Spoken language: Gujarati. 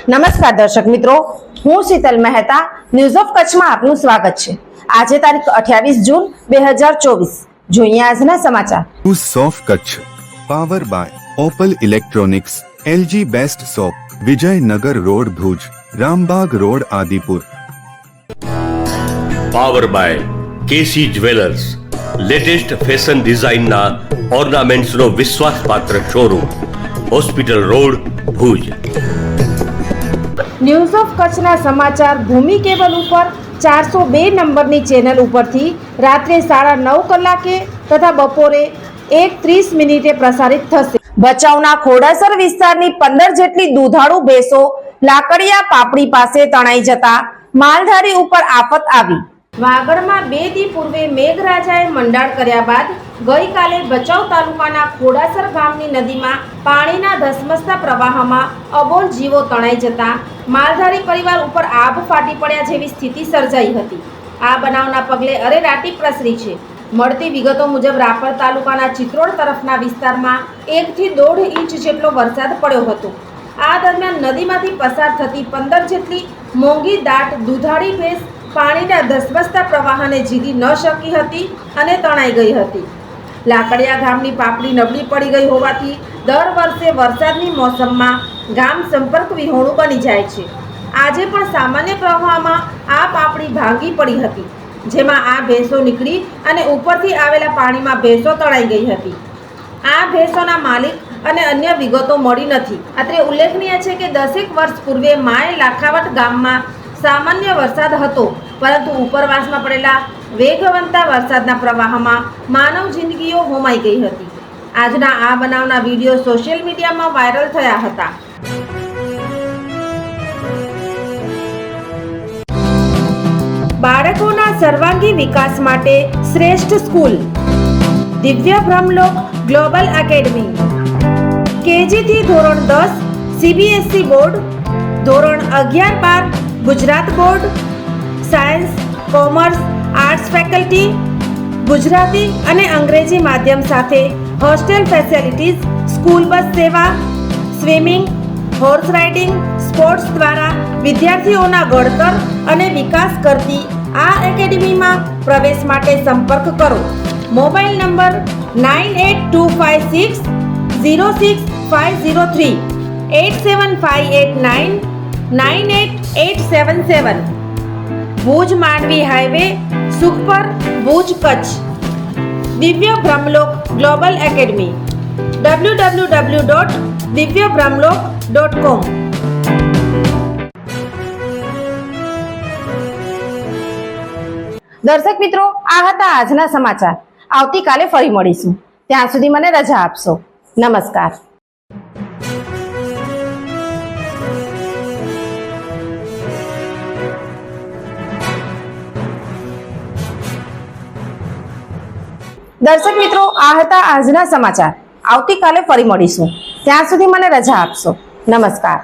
નમસ્કાર દર્શક મિત્રો, હું શીતલ મહેતા ન્યૂઝ ઓફ કચ્છમાં આપનું સ્વાગત છે। આજે તારીખ 28 જૂન 2024। જોઈએ આજના સમાચાર। News of Kutch power by Opal electronics, LG best shop, Vijaynagar road Bhuj, Rambag road Adipur. Power by KC jewellers, latest fashion ડિઝાઇનના ઓર્નામેન્ટ્સનો વિશ્વાસપાત્ર showroom, hospital road Bhuj. News of કચ્છના સમાચાર ભૂમિ કેબલ ઉપર 402 નંબરની ચેનલ ઉપરથી રાત્રે 9:30 કલાકે તથા બપોરે 1:30 પ્રસારિત થશે। ભચાઉના ખોડાસર વિસ્તારની 15 જેટલી દૂધાળુ ભેંસો લાકડિયા પાપડી પાસે તણાઈ જતા માલધારી ઉપર આફત આવી। વાગડમાં 2 દી પૂર્વે મેઘરાજાએ મંડાણ કર્યા બાદ ગઈકાલે ભચાઉ તાલુકાના ખોડાસર ગામની નદીમાં પાણીના ધસમસતા પ્રવાહમાં અબોલ જીવો તણાઈ જતા માલધારી પરિવાર ઉપર આભ ફાટી પડ્યા જેવી સ્થિતિ સર્જાઈ હતી। આ બનાવના પગલે અરેરાટી પ્રસરી છે। મળતી વિગતો મુજબ રાપર તાલુકાના ચિત્રોડ તરફના વિસ્તારમાં 1 થી 1.5 ઇંચ જેટલો વરસાદ પડ્યો હતો। આ દરમિયાન નદીમાંથી પસાર થતી 15 જેટલી મોંઘી દાટ દૂધાળી ભેંસ પાણીના ધસમસતા પ્રવાહને ઝીલી ન શકી હતી અને તણાઈ ગઈ હતી। લાકડિયા ગામની પાપડી નબળી પડી ગઈ હોવાથી દર વર્ષે વરસાદની મોસમમાં ગામ સંપર્ક વિહોણું બની જાય છે। આજે પણ સામાન્ય પ્રવાહમાં આ પાપડી ભાંગી પડી હતી, જેમાં આ ભેંસો નીકળી અને ઉપરથી આવેલા પાણીમાં ભેંસો તણાઈ ગઈ હતી। આ ભેંસોના માલિક અને અન્ય વિગતો મળી નથી। અત્રે ઉલ્લેખનીય છે કે 10 વર્ષ પૂર્વે માય લાખાવટ ગામમાં સામાન્ય વરસાદ હતો, પરંતુ ઉપરવાસમાં પડેલા વેગવંતા વરસાદના પ્રવાહમાં માનવ જિંદગીઓ હોમાઈ ગઈ હતી। આજના આ બનાવના વિડીયો સોશિયલ મીડિયામાં વાયરલ થયા હતા। બાળકોના સર્વાંગી વિકાસ માટે શ્રેષ્ઠ સ્કૂલ દિવ્ય બ્રહ્મલોક ગ્લોબલ એકેડમી। કેજી થી ધોરણ 10 સીબીએસઈ બોર્ડ, ધોરણ 11-12 Gujarat board, science, commerce, arts faculty, Gujarati અને અંગ્રેજી માધ્યમ સાથે હોસ્ટેલ ફેસિલિટીઝ, સ્કૂલ બસ સેવા, સ્વિમિંગ, હોર્સ રાઇડિંગ, સ્પોર્ટ્સ દ્વારા વિદ્યાર્થીઓના ઘડતર અને વિકાસ કરતી આ એકેડમીમાં પ્રવેશ માટે સંપર્ક કરો। Mobile number 9825606503, 8758998877। Bhuj Mandvi highway, Sukhpar, Bhuj, Kutch. દિવ્ય બ્રહ્મલોક ગ્લોબલ એકેડમી, www.divyabrahmlok.com। દર્શક મિત્રો, આ હતા આજના સમાચાર। આવતીકાલે ફરી મળીશું, ત્યાં સુધી મને રજા આપશો। નમસ્કાર। દર્શક મિત્રો, આ હતા આજના સમાચાર। આવતીકાલે ફરી મળીશું, ત્યાં સુધી મને રજા આપશો। નમસ્કાર।